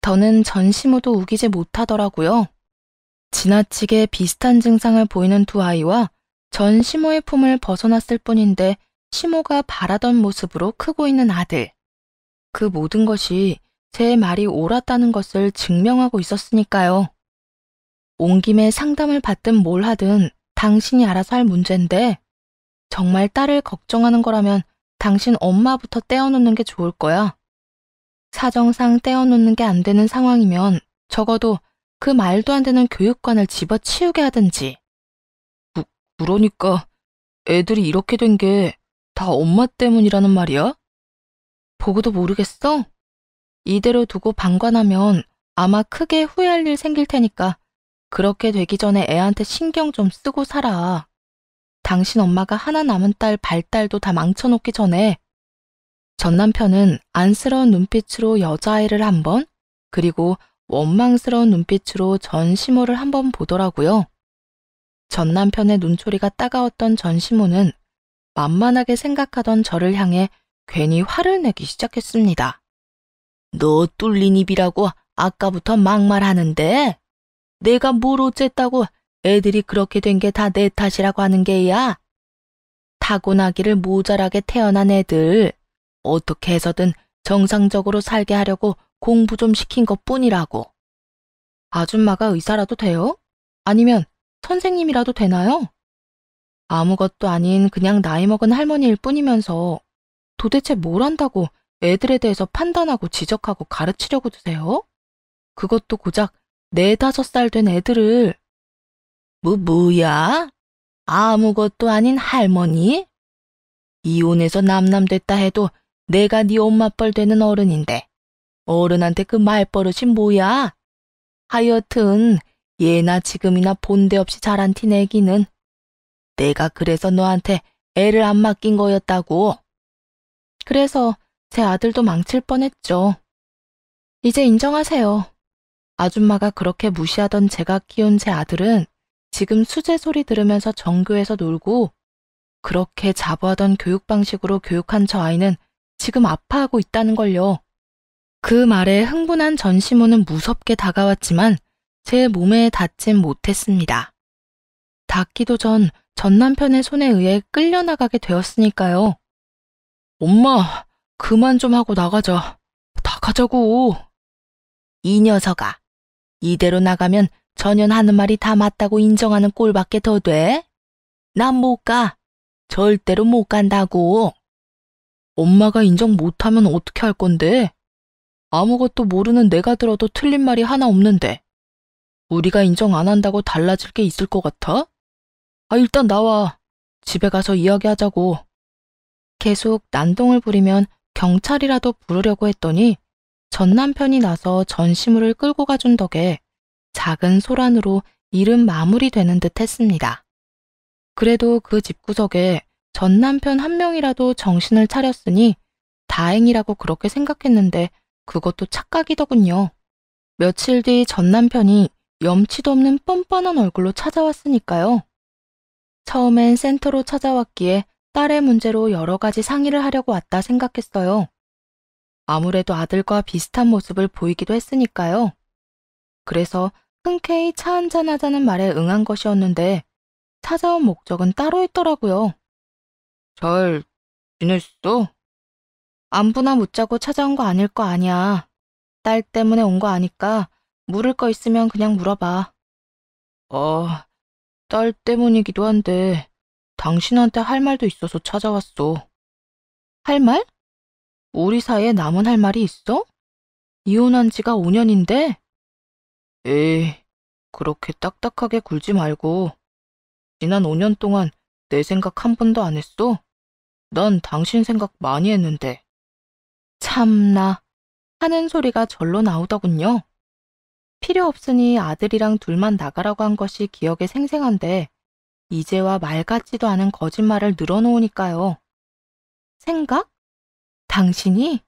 더는 전시모도 우기지 못하더라고요. 지나치게 비슷한 증상을 보이는 두 아이와 전 시모의 품을 벗어났을 뿐인데 시모가 바라던 모습으로 크고 있는 아들. 그 모든 것이 제 말이 옳았다는 것을 증명하고 있었으니까요. 온 김에 상담을 받든 뭘 하든 당신이 알아서 할 문제인데 정말 딸을 걱정하는 거라면 당신 엄마부터 떼어놓는 게 좋을 거야. 사정상 떼어놓는 게 안 되는 상황이면 적어도 그 말도 안 되는 교육관을 집어치우게 하든지. 그러니까 애들이 이렇게 된 게 다 엄마 때문이라는 말이야? 보고도 모르겠어? 이대로 두고 방관하면 아마 크게 후회할 일 생길 테니까 그렇게 되기 전에 애한테 신경 좀 쓰고 살아. 당신 엄마가 하나 남은 딸 발달도 다 망쳐놓기 전에. 전 남편은 안쓰러운 눈빛으로 여자아이를 한 번, 그리고 원망스러운 눈빛으로 전 시모를 한 번 보더라고요. 전 남편의 눈초리가 따가웠던 전 시모는 만만하게 생각하던 저를 향해 괜히 화를 내기 시작했습니다. 너 뚫린 입이라고 아까부터 막말하는데 내가 뭘 어쨌다고 애들이 그렇게 된 게 다 내 탓이라고 하는 게야. 타고나기를 모자라게 태어난 애들 어떻게 해서든 정상적으로 살게 하려고 공부 좀 시킨 것뿐이라고. 아줌마가 의사라도 돼요? 아니면 선생님이라도 되나요? 아무것도 아닌 그냥 나이 먹은 할머니일 뿐이면서 도대체 뭘 한다고 애들에 대해서 판단하고 지적하고 가르치려고 드세요? 그것도 고작 4, 5살 된 애들을. 뭐야? 아무것도 아닌 할머니? 이혼해서 남남됐다 해도 내가 네 엄마뻘 되는 어른인데 어른한테 그 말버릇이 뭐야? 하여튼 예나 지금이나 본데 없이 자란 티 내기는 내가 그래서 너한테 애를 안 맡긴 거였다고. 그래서 제 아들도 망칠 뻔했죠. 이제 인정하세요. 아줌마가 그렇게 무시하던 제가 키운 제 아들은 지금 수제 소리 들으면서 전교에서 놀고 그렇게 자부하던 교육 방식으로 교육한 저 아이는 지금 아파하고 있다는 걸요. 그 말에 흥분한 전시모는 무섭게 다가왔지만 제 몸에 닿진 못했습니다. 닿기도 전 남편의 손에 의해 끌려나가게 되었으니까요. 엄마, 그만 좀 하고 나가자. 나가자고. 이 녀석아, 이대로 나가면 전현 하는 말이 다 맞다고 인정하는 꼴밖에 더 돼? 난 못 가. 절대로 못 간다고. 엄마가 인정 못하면 어떻게 할 건데? 아무것도 모르는 내가 들어도 틀린 말이 하나 없는데. 우리가 인정 안 한다고 달라질 게 있을 것 같아? 일단 나와. 집에 가서 이야기하자고. 계속 난동을 부리면 경찰이라도 부르려고 했더니 전 남편이 나서 전시물을 끌고 가준 덕에 작은 소란으로 일은 마무리되는 듯 했습니다. 그래도 그 집구석에 전 남편 한 명이라도 정신을 차렸으니 다행이라고 그렇게 생각했는데 그것도 착각이더군요. 며칠 뒤 전 남편이 염치도 없는 뻔뻔한 얼굴로 찾아왔으니까요. 처음엔 센터로 찾아왔기에 딸의 문제로 여러 가지 상의를 하려고 왔다 생각했어요. 아무래도 아들과 비슷한 모습을 보이기도 했으니까요. 그래서 흔쾌히 차 한잔 하자는 말에 응한 것이었는데 찾아온 목적은 따로 있더라고요. 잘 지냈어? 안부나 묻자고 찾아온 거 아닐 거 아니야. 딸 때문에 온 거 아니까 물을 거 있으면 그냥 물어봐. 딸 때문이기도 한데 당신한테 할 말도 있어서 찾아왔어. 할 말? 우리 사이에 남은 할 말이 있어? 이혼한 지가 5년인데? 에이, 그렇게 딱딱하게 굴지 말고 지난 5년 동안 내 생각 한 번도 안 했어? 난 당신 생각 많이 했는데. 참나 하는 소리가 절로 나오더군요. 필요 없으니 아들이랑 둘만 나가라고 한 것이 기억에 생생한데 이제와 말 같지도 않은 거짓말을 늘어놓으니까요. 생각? 당신이?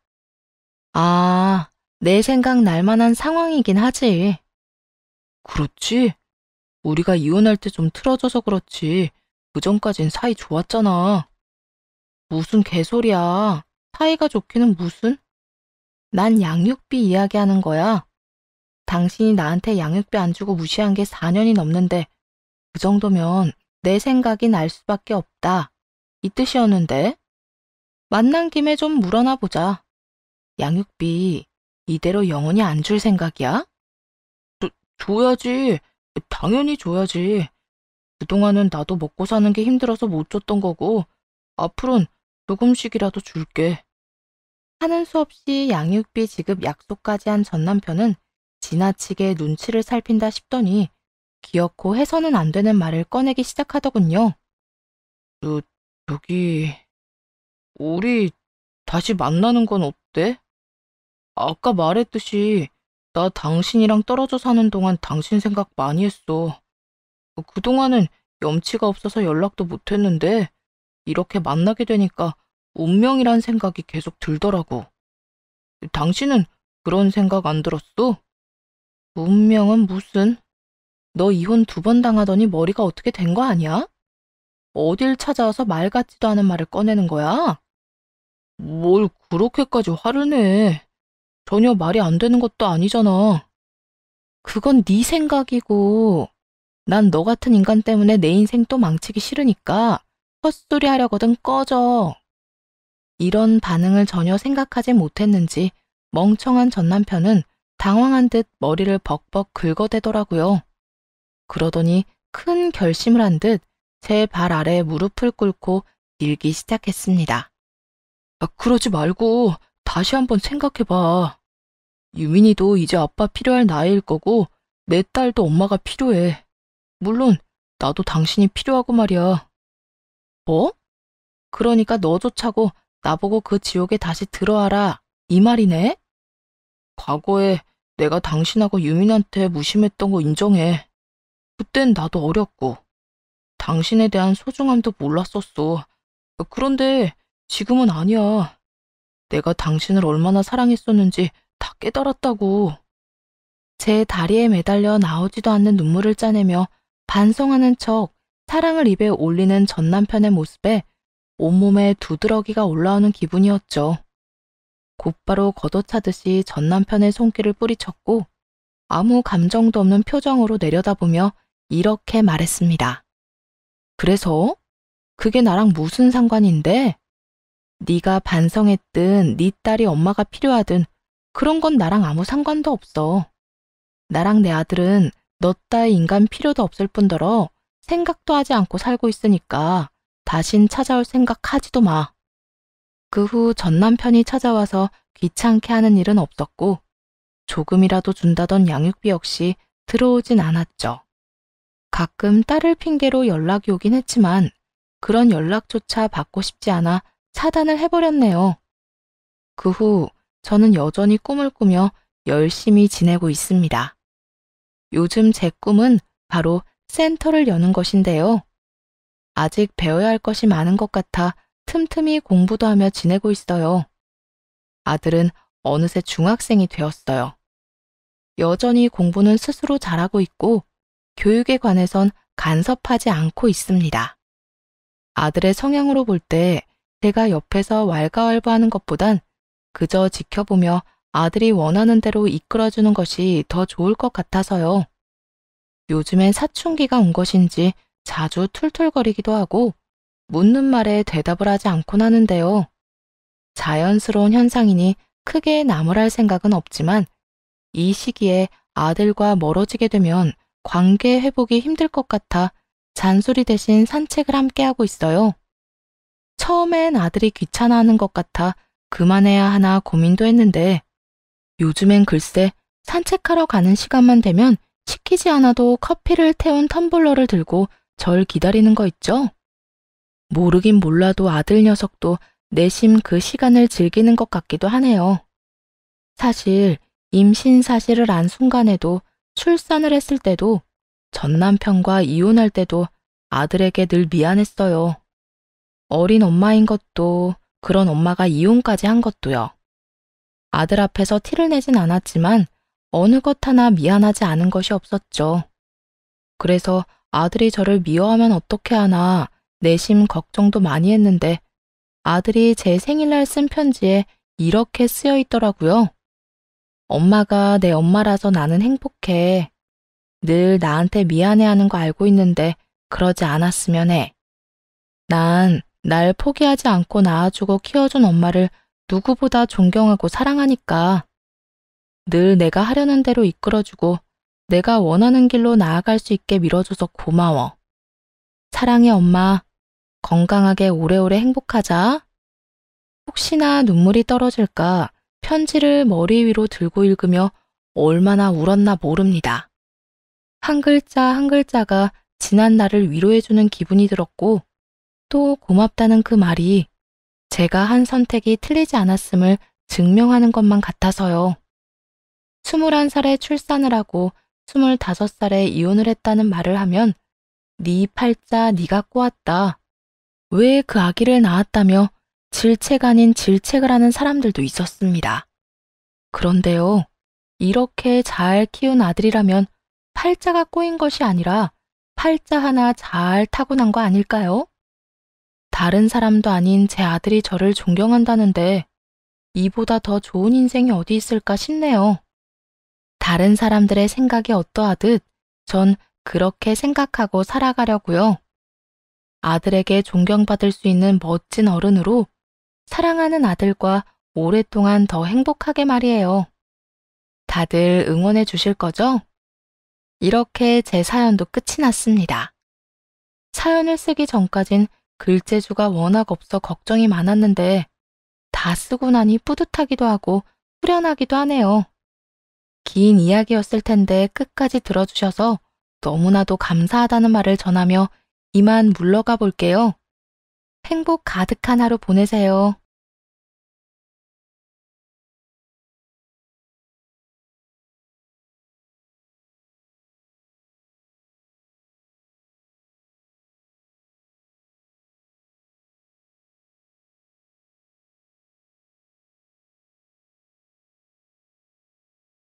내 생각 날 만한 상황이긴 하지. 그렇지? 우리가 이혼할 때 좀 틀어져서 그렇지. 그전까진 사이 좋았잖아. 무슨 개소리야. 사이가 좋기는 무슨? 난 양육비 이야기하는 거야. 당신이 나한테 양육비 안 주고 무시한 게 4년이 넘는데 그 정도면 내 생각이 날 수밖에 없다. 이 뜻이었는데. 만난 김에 좀 물어나 보자. 양육비 이대로 영원히 안 줄 생각이야? 줘야지. 당연히 줘야지. 그동안은 나도 먹고 사는 게 힘들어서 못 줬던 거고 앞으로는 조금씩이라도 줄게. 하는 수 없이 양육비 지급 약속까지 한 전 남편은 지나치게 눈치를 살핀다 싶더니 기어코 해서는 안 되는 말을 꺼내기 시작하더군요. 저기, 우리 다시 만나는 건 어때? 아까 말했듯이 나 당신이랑 떨어져 사는 동안 당신 생각 많이 했어. 그동안은 염치가 없어서 연락도 못 했는데 이렇게 만나게 되니까 운명이란 생각이 계속 들더라고. 당신은 그런 생각 안 들었어? 운명은 무슨? 너 이혼 2번 당하더니 머리가 어떻게 된 거 아니야? 어딜 찾아와서 말 같지도 않은 말을 꺼내는 거야? 뭘 그렇게까지 화를 내. 전혀 말이 안 되는 것도 아니잖아. 그건 네 생각이고 난 너 같은 인간 때문에 내 인생 또 망치기 싫으니까 헛소리 하려거든 꺼져. 이런 반응을 전혀 생각하지 못했는지 멍청한 전 남편은 당황한 듯 머리를 벅벅 긁어대더라고요. 그러더니 큰 결심을 한 듯 제 발 아래 무릎을 꿇고 밀기 시작했습니다. 그러지 말고 다시 한번 생각해봐. 유민이도 이제 아빠 필요할 나이일 거고 내 딸도 엄마가 필요해. 물론 나도 당신이 필요하고 말이야. 뭐? 그러니까 너조차고 나보고 그 지옥에 다시 들어와라. 이 말이네? 과거에 내가 당신하고 유민한테 무심했던 거 인정해. 그땐 나도 어렸고, 당신에 대한 소중함도 몰랐었어. 그런데 지금은 아니야. 내가 당신을 얼마나 사랑했었는지 다 깨달았다고. 제 다리에 매달려 나오지도 않는 눈물을 짜내며 반성하는 척 사랑을 입에 올리는 전 남편의 모습에 온몸에 두드러기가 올라오는 기분이었죠. 곧바로 걷어차듯이 전 남편의 손길을 뿌리쳤고 아무 감정도 없는 표정으로 내려다보며 이렇게 말했습니다. 그래서? 그게 나랑 무슨 상관인데? 네가 반성했든 네 딸이 엄마가 필요하든 그런 건 나랑 아무 상관도 없어. 나랑 내 아들은 너 따위 인간 필요도 없을 뿐더러 생각도 하지 않고 살고 있으니까 다신 찾아올 생각하지도 마. 그 후 전 남편이 찾아와서 귀찮게 하는 일은 없었고 조금이라도 준다던 양육비 역시 들어오진 않았죠. 가끔 딸을 핑계로 연락이 오긴 했지만 그런 연락조차 받고 싶지 않아 차단을 해버렸네요. 그 후 저는 여전히 꿈을 꾸며 열심히 지내고 있습니다. 요즘 제 꿈은 바로 센터를 여는 것인데요. 아직 배워야 할 것이 많은 것 같아 틈틈이 공부도 하며 지내고 있어요. 아들은 어느새 중학생이 되었어요. 여전히 공부는 스스로 잘하고 있고 교육에 관해선 간섭하지 않고 있습니다. 아들의 성향으로 볼 때 제가 옆에서 왈가왈부하는 것보단 그저 지켜보며 아들이 원하는 대로 이끌어주는 것이 더 좋을 것 같아서요. 요즘엔 사춘기가 온 것인지 자주 툴툴거리기도 하고 묻는 말에 대답을 하지 않곤 하는데요. 자연스러운 현상이니 크게 나무랄 생각은 없지만 이 시기에 아들과 멀어지게 되면 관계 회복이 힘들 것 같아 잔소리 대신 산책을 함께 하고 있어요. 처음엔 아들이 귀찮아하는 것 같아 그만해야 하나 고민도 했는데 요즘엔 글쎄 산책하러 가는 시간만 되면 시키지 않아도 커피를 태운 텀블러를 들고 절 기다리는 거 있죠? 모르긴 몰라도 아들 녀석도 내심 그 시간을 즐기는 것 같기도 하네요. 사실 임신 사실을 안 순간에도 출산을 했을 때도 전 남편과 이혼할 때도 아들에게 늘 미안했어요. 어린 엄마인 것도 그런 엄마가 이혼까지 한 것도요. 아들 앞에서 티를 내진 않았지만 어느 것 하나 미안하지 않은 것이 없었죠. 그래서 아들이 저를 미워하면 어떻게 하나 내심 걱정도 많이 했는데 아들이 제 생일날 쓴 편지에 이렇게 쓰여 있더라고요. 엄마가 내 엄마라서 나는 행복해. 늘 나한테 미안해하는 거 알고 있는데 그러지 않았으면 해. 난 날 포기하지 않고 낳아주고 키워준 엄마를 누구보다 존경하고 사랑하니까. 늘 내가 하려는 대로 이끌어주고 내가 원하는 길로 나아갈 수 있게 밀어줘서 고마워. 사랑해 엄마. 건강하게 오래오래 행복하자. 혹시나 눈물이 떨어질까 편지를 머리 위로 들고 읽으며 얼마나 울었나 모릅니다. 한 글자 한 글자가 지난 날을 위로해주는 기분이 들었고 또 고맙다는 그 말이 제가 한 선택이 틀리지 않았음을 증명하는 것만 같아서요. 21살에 출산을 하고 25살에 이혼을 했다는 말을 하면 네 팔자 네가 꼬았다. 왜 그 아기를 낳았다며 질책 아닌 질책을 하는 사람들도 있었습니다. 그런데요, 이렇게 잘 키운 아들이라면 팔자가 꼬인 것이 아니라 팔자 하나 잘 타고난 거 아닐까요? 다른 사람도 아닌 제 아들이 저를 존경한다는데 이보다 더 좋은 인생이 어디 있을까 싶네요. 다른 사람들의 생각이 어떠하듯 전 그렇게 생각하고 살아가려고요. 아들에게 존경받을 수 있는 멋진 어른으로 사랑하는 아들과 오랫동안 더 행복하게 말이에요. 다들 응원해 주실 거죠? 이렇게 제 사연도 끝이 났습니다. 사연을 쓰기 전까진 글재주가 워낙 없어 걱정이 많았는데 다 쓰고 나니 뿌듯하기도 하고 후련하기도 하네요. 긴 이야기였을 텐데 끝까지 들어주셔서 너무나도 감사하다는 말을 전하며 이만 물러가 볼게요. 행복 가득한 하루 보내세요.